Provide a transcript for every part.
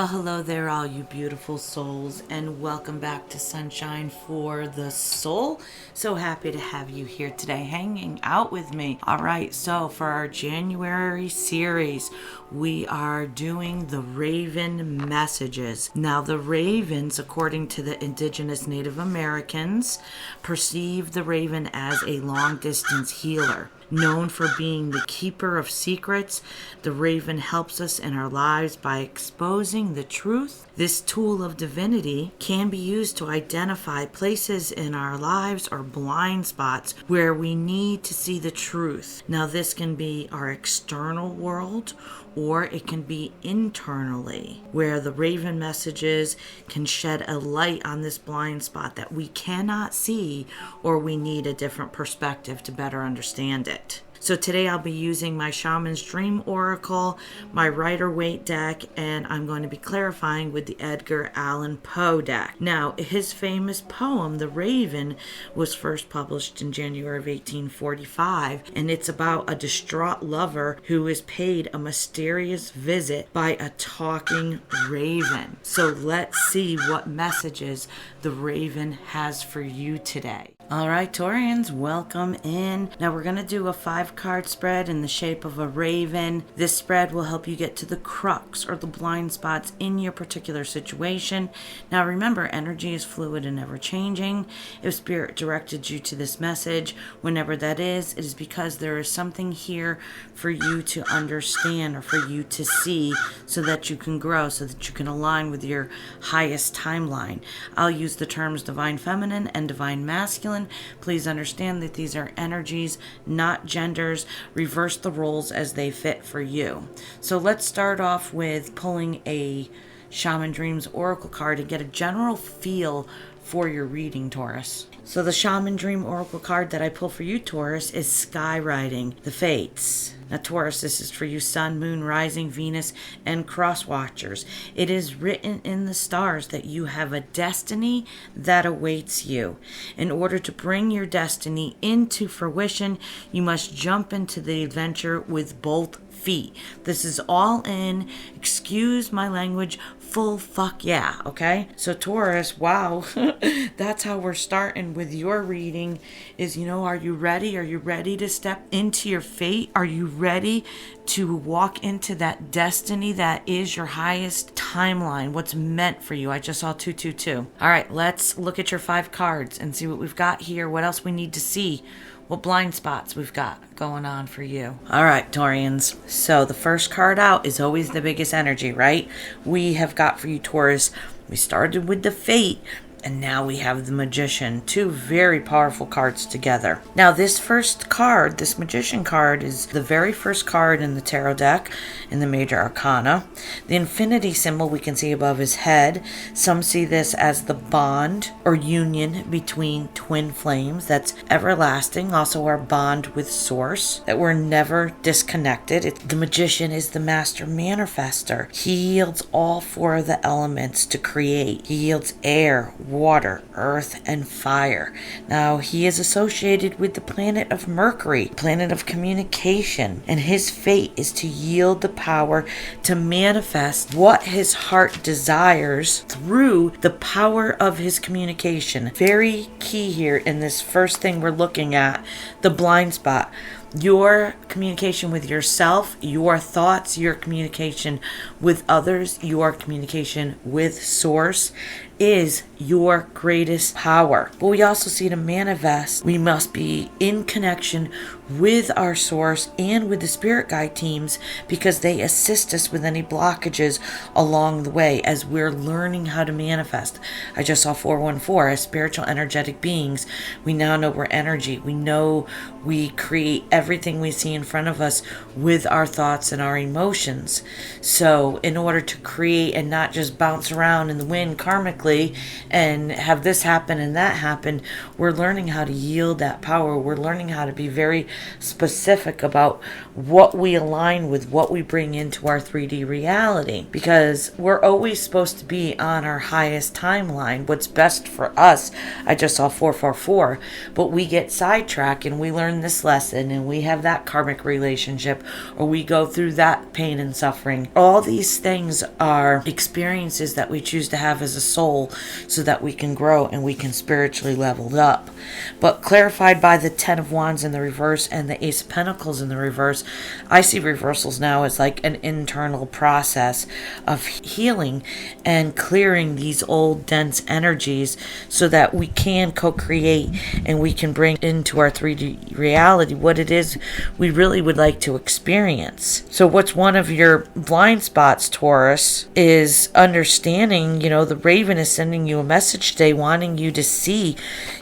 Well, hello there, all you beautiful souls, and welcome back to Sunshine for the Soul. So happy to have you here today hanging out with me. All right, so for our January series, we are doing the Raven messages. Now, the ravens, according to the indigenous Native Americans, perceive the raven as a long distance healer. Known for being the keeper of secrets, the raven helps us in our lives by exposing the truth. This tool of divinity can be used to identify places in our lives or blind spots where we need to see the truth. Now, this can be our external world, or it can be internally, where the raven messages can shed a light on this blind spot that we cannot see, or we need a different perspective to better understand it. So today I'll be using my Shaman's Dream Oracle, my Rider-Waite deck, and I'm going to be clarifying with the Edgar Allan Poe deck. Now, his famous poem, The Raven, was first published in January of 1845, and it's about a distraught lover who is paid a mysterious visit by a talking raven. So let's see what messages the raven has for you today. All right, Taurians, welcome in. Now we're going to do a 5-card spread in the shape of a raven. This spread will help you get to the crux or the blind spots in your particular situation. Now remember, energy is fluid and ever changing. If Spirit directed you to this message, whenever that is, it is because there is something here for you to understand or for you to see so that you can grow, so that you can align with your highest timeline. I'll use the terms divine feminine and divine masculine. Please understand that these are energies, not genders. Reverse the roles as they fit for you. So let's start off with pulling a Shaman Dreams Oracle card and get a general feel for your reading, Taurus. So the Shaman Dream Oracle card that I pull for you, Taurus, is Skywriting the Fates. Now, Taurus, this is for you Sun, Moon, Rising, Venus, and Cross Watchers. It is written in the stars that you have a destiny that awaits you. In order to bring your destiny into fruition, you must jump into the adventure with both feet. This is all in, excuse my language, full fuck yeah, okay? So Taurus, wow, that's how we're starting with your reading is, are you ready? Are you ready to step into your fate? Are you ready to walk into that destiny that is your highest timeline, what's meant for you? I just saw 222. All right, let's look at your 5 cards and see what we've got here, what else we need to see, what blind spots we've got going on for you. All right, Taurians. So the first card out is always the biggest energy, right? We have got for you, Taurus, we started with the Fate, and now we have the Magician. 2 very powerful cards together. Now, this first card, this Magician card, is the very first card in the tarot deck in the Major Arcana. The infinity symbol we can see above his head. Some see this as the bond or union between twin flames that's everlasting. Also our bond with Source, that we're never disconnected. The Magician is the master manifester. He yields all 4 of the elements to create. He yields air, water, earth, and fire. Now, he is associated with the planet of Mercury, planet of communication, and his fate is to yield the power to manifest what his heart desires through the power of his communication. Very key here in this first thing we're looking at, the blind spot. Your communication with yourself, your thoughts, your communication with others, your communication with Source is your greatest power. But we also see to manifest, we must be in connection with our Source and with the spirit guide teams because they assist us with any blockages along the way as we're learning how to manifest. I just saw 414. As spiritual energetic beings, we now know we're energy. We know we create everything we see in front of us with our thoughts and our emotions. So in order to create and not just bounce around in the wind karmically and have this happen and that happen, we're learning how to yield that power. We're learning how to be very specific about what we align with, what we bring into our 3D reality, because we're always supposed to be on our highest timeline, what's best for us. I just saw 444, but we get sidetracked and we learn this lesson and we have that karmic relationship, or we go through that pain and suffering. All the these things are experiences that we choose to have as a soul so that we can grow and we can spiritually level up. But clarified by the Ten of Wands in the reverse and the Ace of Pentacles in the reverse, I see reversals now as like an internal process of healing and clearing these old dense energies so that we can co-create and we can bring into our 3D reality what it is we really would like to experience. So what's one of your blind spots, Taurus, is understanding, the Raven is sending you a message today wanting you to see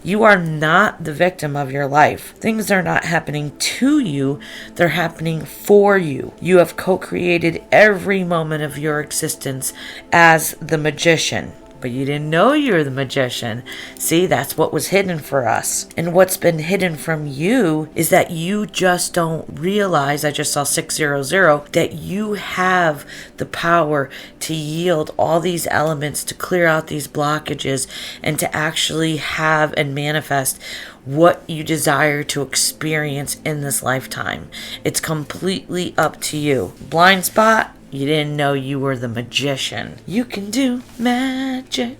you are not the victim of your life. Things are not happening to you, they're happening for you. You have co-created every moment of your existence as the magician. But you didn't know you're the magician. See, that's what was hidden for us. And what's been hidden from you is that you just don't realize, I just saw 600, that you have the power to yield all these elements, to clear out these blockages, and to actually have and manifest what you desire to experience in this lifetime. It's completely up to you. Blind spot? You didn't know you were the magician. You can do magic.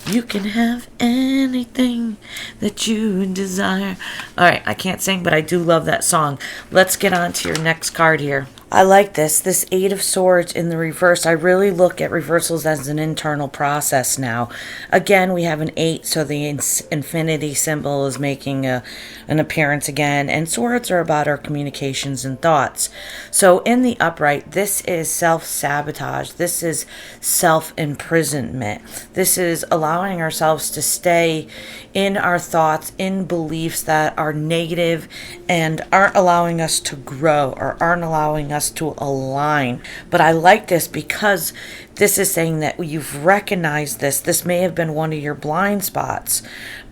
You can have anything that you desire. All right, I can't sing, but I do love that song. Let's get on to your next card here. I like this Eight of Swords in the reverse. I really look at reversals as an internal process now. Again, we have an 8, so the infinity symbol is making an appearance again. And swords are about our communications and thoughts. So in the upright, this is self-sabotage. This is self-imprisonment. This is allowing ourselves to stay in our thoughts, in beliefs that are negative and aren't allowing us to grow or aren't allowing us to align. But I like this because this is saying that you've recognized this. This may have been one of your blind spots,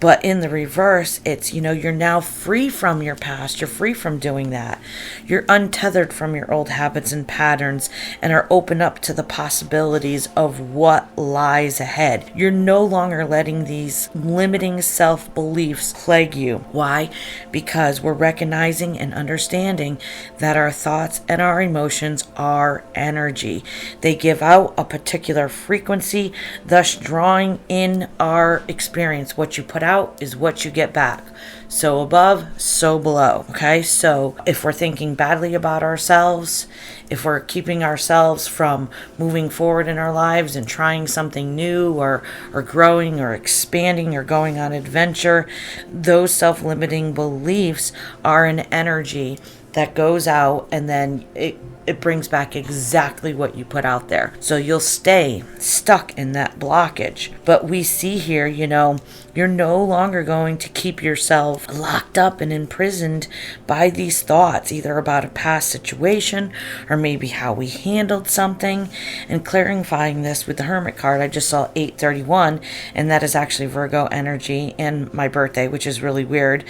but in the reverse, it's, you're now free from your past. You're free from doing that. You're untethered from your old habits and patterns and are open up to the possibilities of what lies ahead. You're no longer letting these limiting self-beliefs plague you. Why? Because we're recognizing and understanding that our thoughts and our emotions are energy. They give out a particular frequency, thus drawing in our experience. What you put out is what you get back. So above, so below. Okay, so if we're thinking badly about ourselves, if we're keeping ourselves from moving forward in our lives and trying something new or growing or expanding or going on adventure, those self-limiting beliefs are an energy that goes out, and then it brings back exactly what you put out there. So you'll stay stuck in that blockage. But we see here, you're no longer going to keep yourself locked up and imprisoned by these thoughts, either about a past situation or maybe how we handled something. And clarifying this with the Hermit card, I just saw 831, and that is actually Virgo energy and my birthday, which is really weird.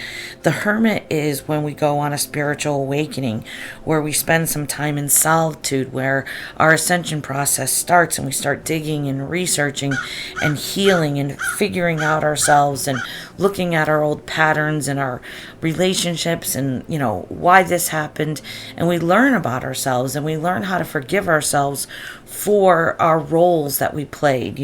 The Hermit is when we go on a spiritual awakening, where we spend some time in solitude, where our ascension process starts and we start digging and researching and healing and figuring out ourselves and looking at our old patterns and our relationships and why this happened, and we learn about ourselves and we learn how to forgive ourselves for our roles that we played,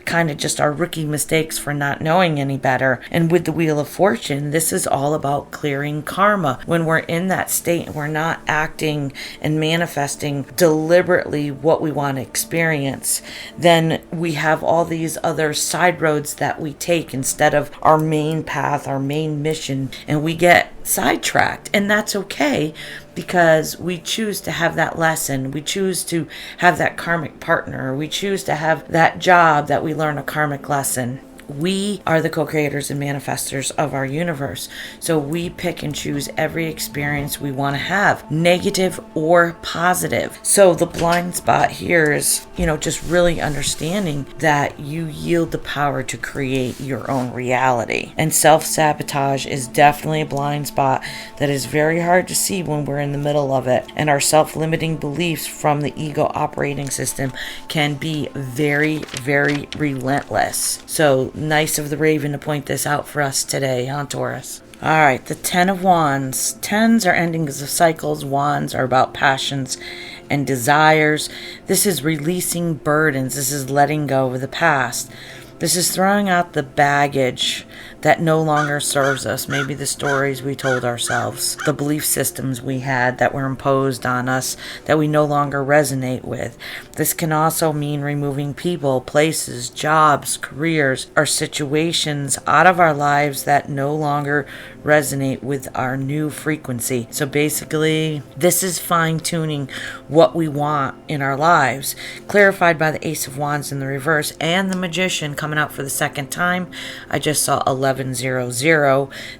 kind of just our rookie mistakes for not knowing any better. And with the Wheel of Fortune, this is all about clearing karma. When we're in that state, we're not acting and manifesting deliberately what we want to experience, then we have all these other side roads that we take instead of our main path, our main mission, and we get sidetracked. And that's okay, because we choose to have that lesson. We choose to have that karmic partner. We choose to have that job that we learn a karmic lesson. We are the co-creators and manifestors of our universe. So we pick and choose every experience we want to have, negative or positive. So the blind spot here is, just really understanding that you yield the power to create your own reality. And self-sabotage is definitely a blind spot that is very hard to see when we're in the middle of it. And our self-limiting beliefs from the ego operating system can be very, very relentless. So nice of the Raven to point this out for us today, huh, Taurus? All right, the Ten of Wands. Tens are endings of cycles. Wands are about passions and desires. This is releasing burdens. This is letting go of the past. This is throwing out the baggage that no longer serves us. Maybe the stories we told ourselves, the belief systems we had that were imposed on us that we no longer resonate with. This can also mean removing people, places, jobs, careers, or situations out of our lives that no longer resonate with our new frequency. So basically, this is fine-tuning what we want in our lives, clarified by the Ace of Wands in the reverse and the Magician coming out for the second time. I just saw 1100,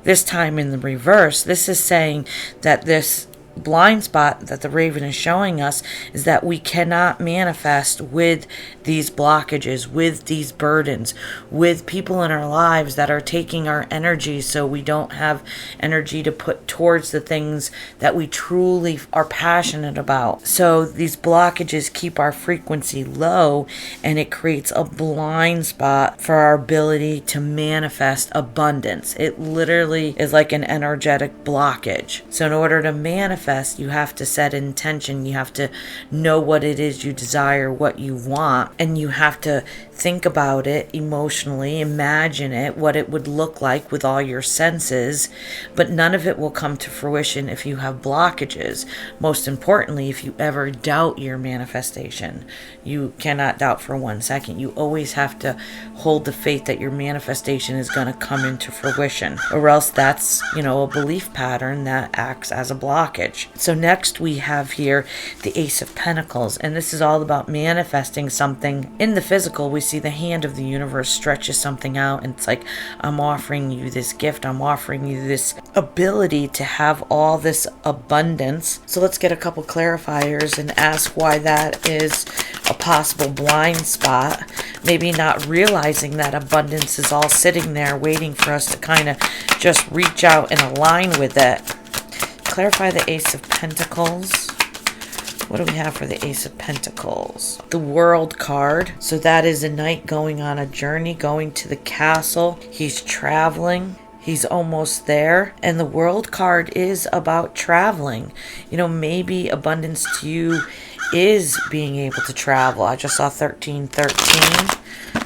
this time in the reverse. This is saying that this blind spot that the Raven is showing us is that we cannot manifest with these blockages, with these burdens, with people in our lives that are taking our energy, so we don't have energy to put towards the things that we truly are passionate about. So these blockages keep our frequency low, and it creates a blind spot for our ability to manifest abundance. It literally is like an energetic blockage. So in order to manifest, you have to set intention. You have to know what it is you desire, what you want, and you have to think about it emotionally, imagine it, what it would look like with all your senses. But none of it will come to fruition if you have blockages. Most importantly, if you ever doubt your manifestation. You cannot doubt for 1 second. You always have to hold the faith that your manifestation is going to come into fruition, or else that's, a belief pattern that acts as a blockage. So next we have here the Ace of Pentacles, and this is all about manifesting something in the physical. We see the hand of the universe stretches something out, and it's like, I'm offering you this gift. I'm offering you this ability to have all this abundance. So let's get a couple clarifiers and ask why that is a possible blind spot. Maybe not realizing that abundance is all sitting there waiting for us to kind of just reach out and align with it. Clarify the Ace of Pentacles. What do we have for the Ace of Pentacles? The World card. So that is a knight going on a journey, going to the castle. He's traveling. He's almost there. And the World card is about traveling. Maybe abundance to you is being able to travel. I just saw 1313.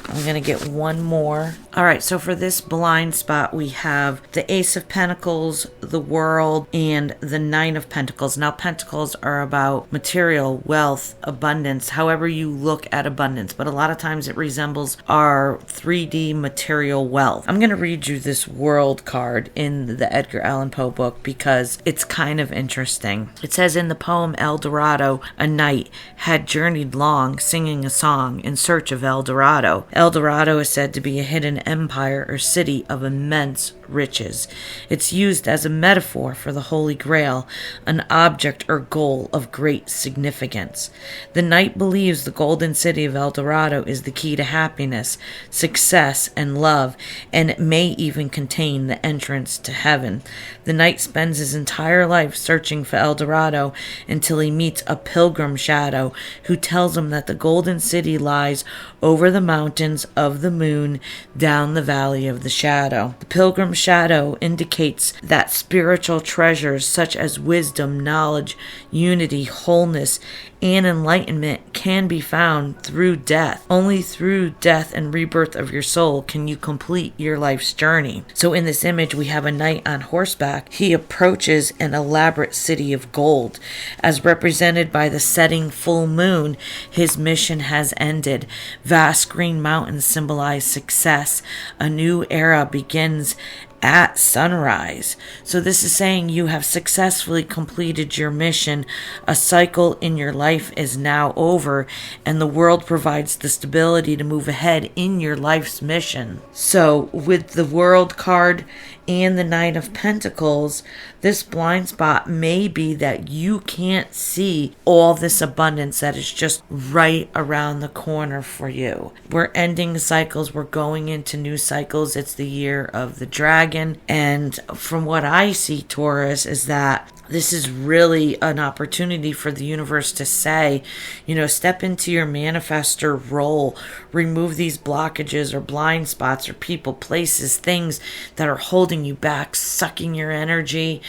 I'm going to get one more. All right, so for this blind spot, we have the Ace of Pentacles, the World, and the Nine of Pentacles. Now, Pentacles are about material, wealth, abundance, however you look at abundance. But a lot of times it resembles our 3D material wealth. I'm going to read you this World card in the Edgar Allan Poe book because it's kind of interesting. It says in the poem El Dorado, a knight had journeyed long, singing a song in search of El Dorado. El Dorado is said to be a hidden empire or city of immense riches. It's used as a metaphor for the Holy Grail, an object or goal of great significance. The knight believes the golden city of El Dorado is the key to happiness, success, and love, and it may even contain the entrance to heaven. The knight spends his entire life searching for El Dorado until he meets a pilgrim shadow who tells him that the golden city lies over the mountains of the moon down the valley of the shadow. The pilgrim shadow indicates that spiritual treasures such as wisdom, knowledge, unity, wholeness, and enlightenment can be found through death. Only through death and rebirth of your soul can you complete your life's journey. So in this image, we have a knight on horseback. He approaches an elaborate city of gold. As represented by the setting full moon, his mission has ended. Vast green mountains symbolize success. A new era begins at sunrise. So this is saying you have successfully completed your mission. A cycle in your life is now over, and the world provides the stability to move ahead in your life's mission. So with the World card and the Nine of Pentacles, this blind spot may be that you can't see all this abundance that is just right around the corner for you. We're ending cycles. We're going into new cycles. It's the year of the dragon. And from what I see, Taurus, is that this is really an opportunity for the universe to say, step into your manifestor role, remove these blockages or blind spots or people, places, things that are holding you back, sucking your energy,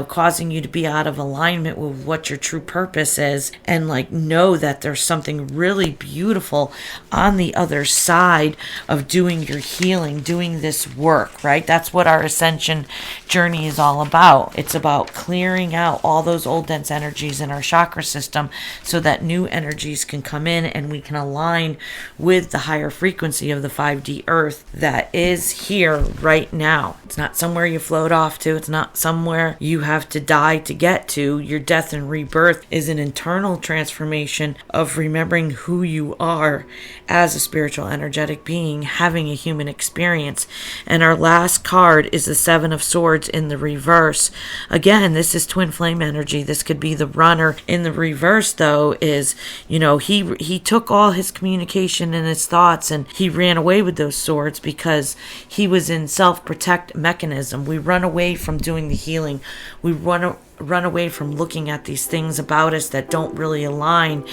causing you to be out of alignment with what your true purpose is. And know that there's something really beautiful on the other side of doing your healing, doing this work, right? That's what our ascension journey is all about. It's about clearing out all those old dense energies in our chakra system so that new energies can come in and we can align with the higher frequency of the 5D earth that is here right now. It's not somewhere you float off to. It's not somewhere you have to die to get to. Your death and rebirth is an internal transformation of remembering who you are as a spiritual energetic being having a human experience. And our last card is the Seven of Swords in the reverse. Again, this is twin flame energy. This could be the runner. In the reverse, though, is, he took all his communication and his thoughts and he ran away with those swords because he was in self-protect mechanism. We run away from doing the healing. We run away from looking at these things about us that don't really align,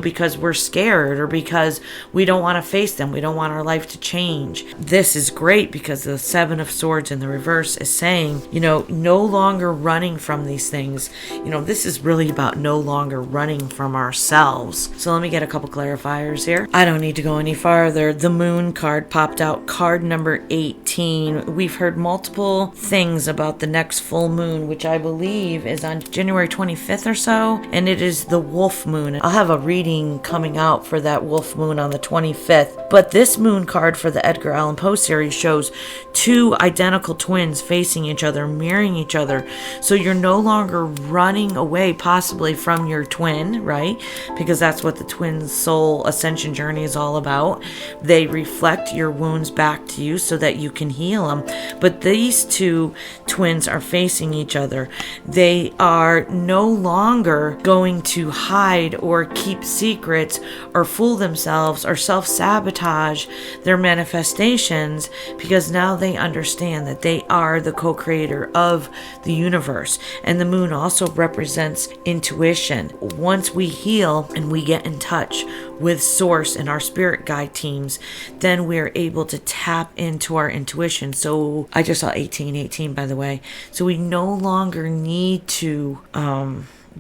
because we're scared or because we don't want to face them. We don't want our life to change. This is great because the Seven of Swords in the reverse is saying, no longer running from these things. This is really about no longer running from ourselves. So let me get a couple clarifiers here. I don't need to go any farther. The Moon card popped out, card number 18. We've heard multiple things about the next full moon, which I believe is on January 25th or so, and it is the wolf moon. I'll have a reading coming out for that wolf moon on the 25th, but this moon card for the Edgar Allan Poe series shows two identical twins facing each other, mirroring each other. So you're no longer running away possibly from your twin, right? Because that's what the twin soul ascension journey is all about. They reflect your wounds back to you so that you can heal them. But these two twins are facing each other. They are no longer going to hide or keep secrets or fool themselves or self-sabotage their manifestations, because now they understand that they are the co-creator of the universe. And the moon also represents intuition. Once we heal and we get in touch with source and our spirit guide teams, then we're able to tap into our intuition. So I just saw 1818, by the way. So we no longer need to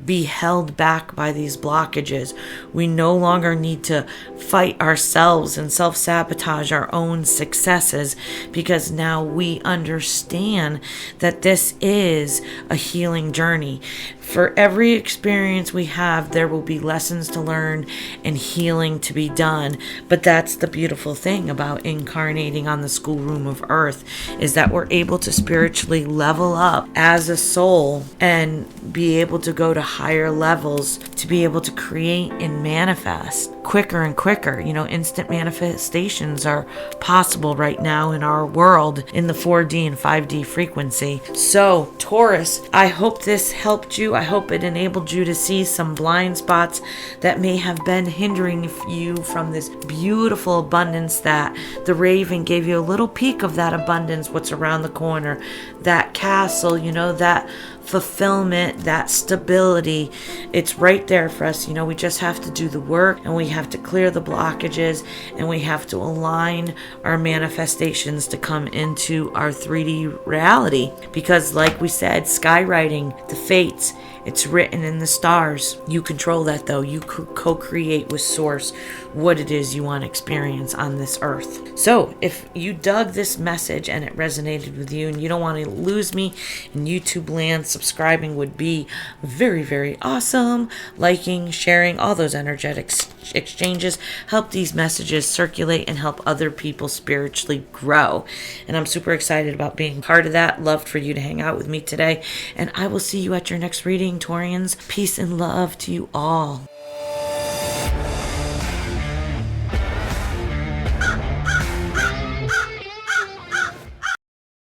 be held back by these blockages. We no longer need to fight ourselves and self-sabotage our own successes, because now we understand that this is a healing journey. For every experience we have, there will be lessons to learn and healing to be done. But that's the beautiful thing about incarnating on the schoolroom of earth, is that we're able to spiritually level up as a soul and be able to go to higher levels, to be able to create and manifest quicker and quicker. Instant manifestations are possible right now in our world in the 4D and 5D frequency. So, Taurus, I hope this helped you. I hope it enabled you to see some blind spots that may have been hindering you from this beautiful abundance that the Raven gave you a little peek of that abundance, what's around the corner, that castle, that fulfillment, that stability. It's right there for us. We just have to do the work, and we have to clear the blockages, and we have to align our manifestations to come into our 3D reality. Because like we said, skywriting, the fates, it's written in the stars. You control that, though. You co-create with source what it is you want to experience on this earth. So if you dug this message and it resonated with you and you don't want to lose me in YouTube land, subscribing would be very, very awesome. Liking, sharing, all those energetic exchanges help these messages circulate and help other people spiritually grow. And I'm super excited about being part of that. Loved for you to hang out with me today. And I will see you at your next reading, Taurians. Peace and love to you all.